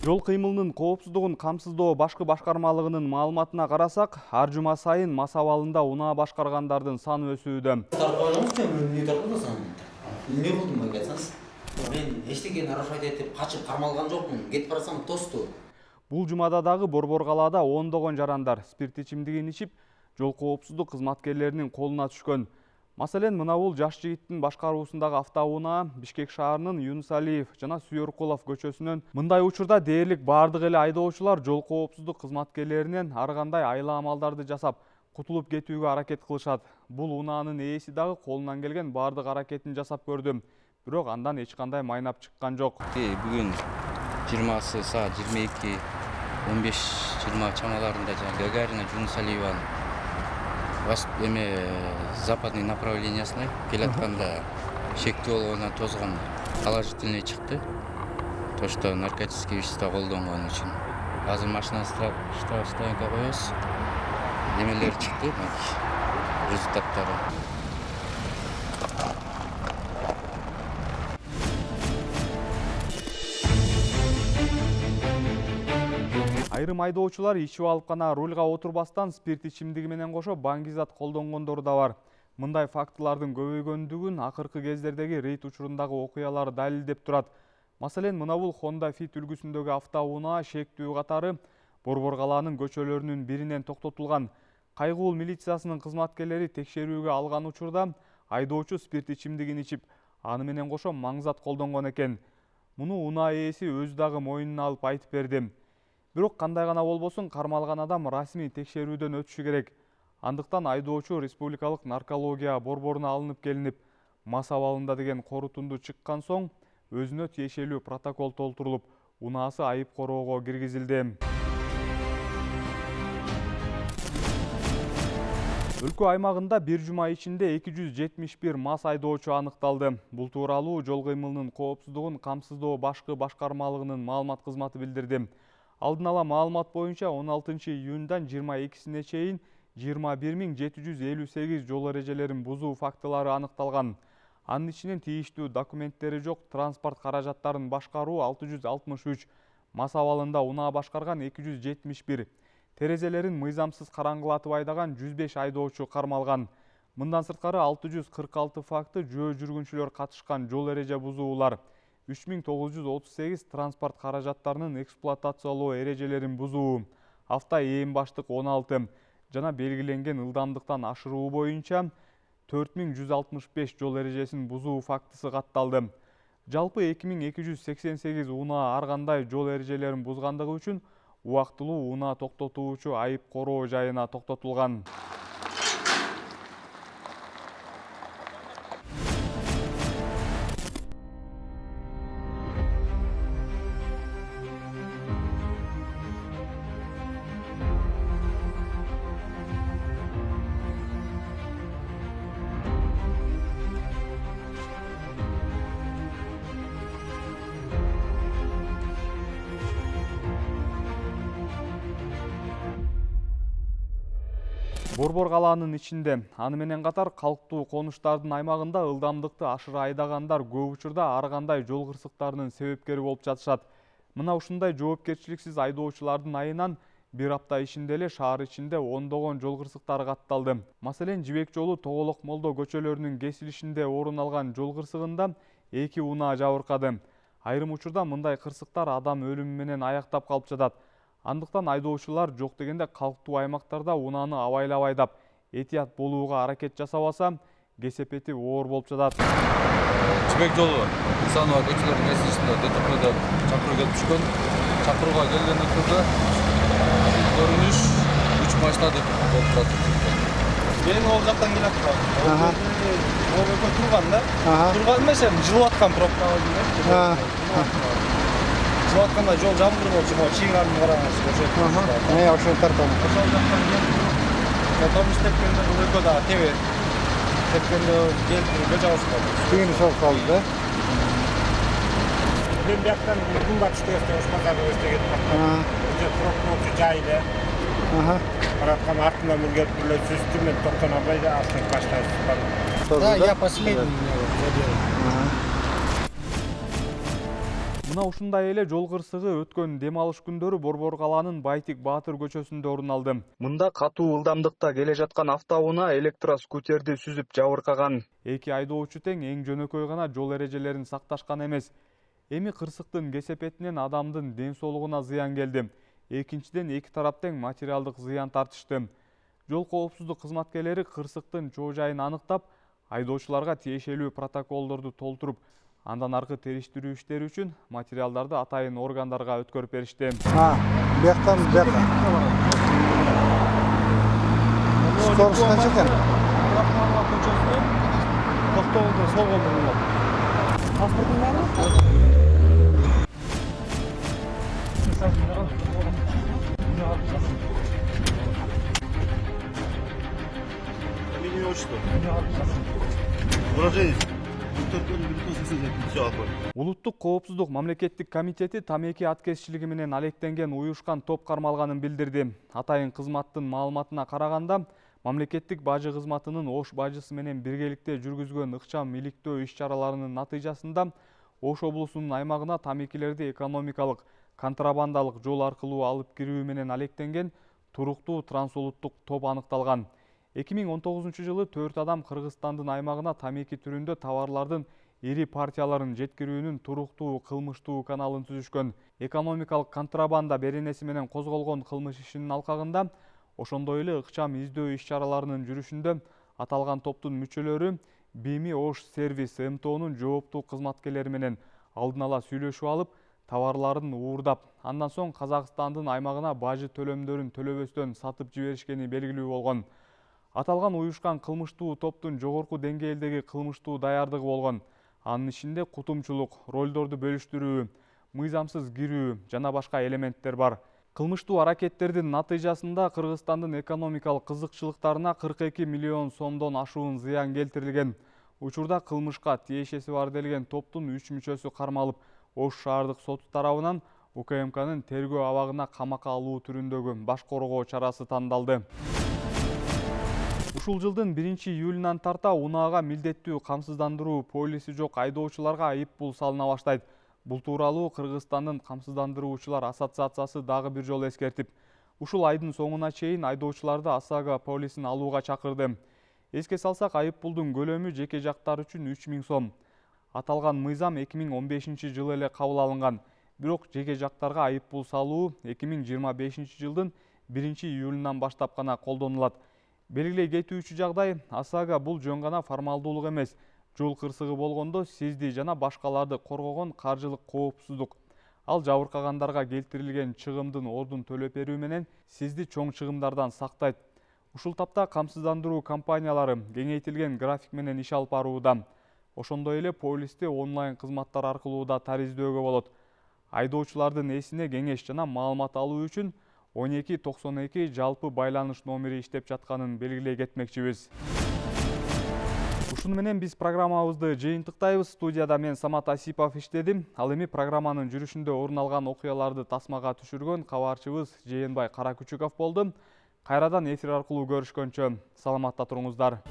Жол кыймылынын коопсуздугун камсыздоо башкы башкармалыгынын маалыматына карасак, ар жума сайын мас абалында унаа башкаргандардын саны өсүүдө. Не болдум ага айтсаңыз? Мен эчтекени нарушать этип качып кармалган жокмун. Кетип барсам тосту. Бул жумада дагы Борбор калаада ондогон жарандар спирт ичимдигин ичип, жол коопсуздук кызматкерлеринин колуна түшкөн. Маселен, мына бул жаш жигиттин башкаруусундагы автоунаа Бишкек шаарынын Юнусалиев жана Сүйөркулов көчөсүнөн. Мындай учурда дээрлик бардык эле айдоочулар жол коопсуздук кызматкерлеринен ар кандай айла амалдарды жасап, кутулуп кетүүгө аракет кылышат. Бул унаанын ээси дагы колунан келген бардык аракетин жасап көрдү. Бирок андан эч кандай майнап чыккан жок. Бүгүн 20 саат 22:15-20 чамаларында Гагарина Юнусалиеванын западный направлениясына келатканда шектүү болгондон тозгон положительный чыкты. То, что наркотические вещества колдонгон үчүн. Азыр машина штрафстоянка коебуз. Немелер чыкты, результаттары. Айрым айдоочулар ичип алып гана рульга отурбастан спирт ичимдиги менен кошо баңгизат колдонгондору да бар. Мындай фактылардын көбөйгөндүгүн акыркы кездердеги рейд учурундагы окуялар далилдеп турат. Маселен, мына бул Honda Fit үлгүсүндөгү автоунаа шектүү катары Борбор калаанын көчөлөрүнүн биринен токтотулган. Кайгуул милициясынын кызматкерлери текшерүүгө алган учурда айдоочу спирт ичимдигин ичип, аны менен кошо маңзат колдонгон экен. Муну унаа ээси өзү дагы мойнуна алып айтып берди. Бирок кандай гана болбосун, кармалган адам расмий текшерүүдөн өтүшү керек. Андыктан айдоочу республикалык наркология борборуна алынып келинип, мас абалында деген корутунду чыккан соң өзүнө тиешелүү протокол толтурулуп, унаасы айып короого киргизилди. Өлкө аймагында бир жума ичинде 271 мас айдоочу аныкталды. Бул тууралуу жол кыймылынын коопсуздугун камсыздоо башкы башкармалыгынын маалымат кызматы билдирди. Алдын ала маалымат боюнча 16-июндан 22-сине чейин 21758 жол эрежелерин бузуу фактылары аныкталган. Анын ичинен тийиштүү документтери жок транспорт каражаттарын башкаруу 663, мас абалында унаа башкарган 271, терезелерин мыйзамсыз караңгылатып айдаган 105 айдоочу кармалган. Мындан сырткары 646 факты жөө жүргүнчүлөр катышкан жол эреже бузуулар, 3938 транспорт каражаттарынын эксплуатациялоо эрежелерин бузуу, авто ээн баштык 16 жана белгиленген ылдамдыктан ашыруу боюнча 4165 жол эрежесин бузуу фактысы катталды. Жалпы 2288 унаа ар кандай жол эрежелерин бузгандыгы үчүн убактылуу унаа токтотуучу айып короо жайына токтотулган. Борбор калаанын ичинде, аны менен катар калктуу конуштардын аймагында ылдамдыкты ашыра айдагандар көп учурда ар кандай жол кырсыктарынын себепкери болуп жатышат. Мына ушундай жоопкерчиликсиз айдоочулардын айынан бир апта ичинде эле шаар ичинде ондогон жол кырсыктары катталды. Маселен, Жибек жолу Тоголок Молдо көчөлөрүнүн кесилишинде орун алган жол кырсыгында 2 унаа жабыркады. Айрым учурда мындай кырсыктар адам өлүмү менен аяктап калып жатат. Андыктан айдоочулар жок дегенде калктуу аймактарда унааны абайлап айдап, этият болууга аракет жасабаса, кесепети оор болуп жатат. Жибек жолу Исанова көчөлөрүнүн кесилишинде ДТП'де чакыруу келип түшкөн. Чакырууга келген учурда көрүнүш 3 машина деп болуп жатат. Мен ол жактан келип аткам. Ол жерде турган да. Турган эмес, жылып аткан пробкага келген. Жылып атканда жол жабылыр болчу, чыйганын караңыз көрсөтүп. Ошол тартам. Ошол жактан келип, автобус тепкенде бул экөө дагы тебе. Тепкенде келип көчө алышкан. Кийин сол калды да. Мен бияктан күнбатышты Ошмазарды өстөгөн. Өзү пробка болчу жайды. Бараткан артынан бир келип эле сүздү, мен токтон албай да артын баштап. Да, я последний. Мына Мына ушундай эле жол кырсыгы өткөн дем алыш күндөрү Борбор калаанын Байтик Баатыр көчөсүндө орун алды. Мында катуу ылдамдыкта келе жаткан автоунаа электроскутерди сүзүп жабыркаган. Эки айдоочу тең эң жөнөкөй гана жол эрежелерин сакташкан эмес. Эми кырсыктын кесепетинен адамдын ден соолугуна зыян келди. Экинчиден эки тарап тең материалдык зыян тартышты. Жол коопсуздук кызматкерлери кырсыктын чоо жайын аныктап, айдоочуларга тиешелүү протоколдорду толтуруп, андан аркы териштирүү иштери үчүн материалдарды атайын органдарга өткөрүп беришти. Бияктан бияка. Скорость канча экен? көчөсүнөн токтогулда солго бурулат. Паспортуң барбы? Улуттук коопсуздук мамлекеттик комитети тамеки аткезчилиги менен алектенген уюшкан топ кармалганын билдирди. Атайын кызматтын маалыматына караганда, мамлекеттик бажы кызматынын Ош бажысы менен биргеликте жүргүзгөн ыкчам иликтөө иш-чараларынын натыйжасында Ош облусунун аймагына тамекилерди экономикалык, контрабандалык жол аркылуу алып кирүү менен алектенген туруктуу трансулуттук топ аныкталган. 2019 жылы 4 адам Кыргызстандын аймагына тамеки түрүндө товарлардын ири партияларын жеткирүүнүн туруктуу кылмыштуу каналын түзүшкөн. Экономикалык контрабанда беренеси менен козголгон кылмыш ишинин алкагында, ошондой эле ыкчам издөө иш-чараларынын жүрүшүндө аталган топтун мүчөлөрү БИМИ Ош сервис МТОнун жооптуу кызматкерлери менен алдын ала сүйлөшүп алып, товарларын уурдап, андан соң Казакстандын аймагына бажы төлөмдөрүн төлөбөстөн сатып жиберишкени белгилүү болгон. Аталган уюшкан кылмыштуу топтун жогорку деңгээлдеги кылмыштуу даярдыгы болгон. Анын ичинде кутумчулук, ролдорду бөлүштүрүү, мыйзамсыз кирүү жана башка элементтер бар. Кылмыштуу аракеттердин натыйжасында Кыргызстандын экономикалык кызыкчылыктарына 42 миллион сомдон ашуун зыян келтирилген. Учурда кылмышка тиешеси бар делген топтун 3 мүчөсү кармалып, Ош шаардык соту тарабынан УКМКнын тергөө абагына камакка алуу түрүндөгү баш коргоо чарасы тандалды. Ушул жылдын 1-июлунан тарта унаага милдеттүү камсыздандыруу полиси жок айдоочуларга айып пул салына баштайт. Бул тууралуу Кыргызстандын камсыздандыруучулар ассоциациясы дагы бир жолу эскертип, ушул айдын соңуна чейин айдоочуларды ОСАГО полисин алууга чакырды. Эске салсак, айып пулдун көлөмү жеке жактар үчүн 3000 сом. Аталган мыйзам 2015 жылы эле кабыл алынган. Бирок жеке жактарга айып пул салуу 2025 жылдын 1-июлунан баштап гана колдонулат. Белгилей кетүүчү жагдай, ОСАГО бул жөн гана формалдуулук эмес. Жол кырсыгы болгондо сизди жана башкаларды коргогон каржылык коопсуздук. Ал жабыркагандарга келтирилген чыгымдын ордун төлөп берүү менен сизди чоң чыгымдардан сактайт. Ушул тапта камсыздандыруу компаниялары кеңейтилген график менен иш алып барууда. Ошондой эле полисти онлайн кызматтар аркылуу да тариздөөгө болот. Айдоочулардын эсине кеңеш жана маалымат алуу үчүн 1292 жалпы байланыш номери иштеп жатканын белгилей кетмекчибиз. Ушуну менен биз программабызды жыйынтыктайбыз. Студияда мен Самат Асипов иштедим. Ал эми программанын жүрүшүндө орун алган окуяларды тасмага түшүргөн кабарчыбыз Жээнбай Каракүчүков болду. Кайрадан эфир аркылуу көрүшкөнчө саламатта туруңуздар.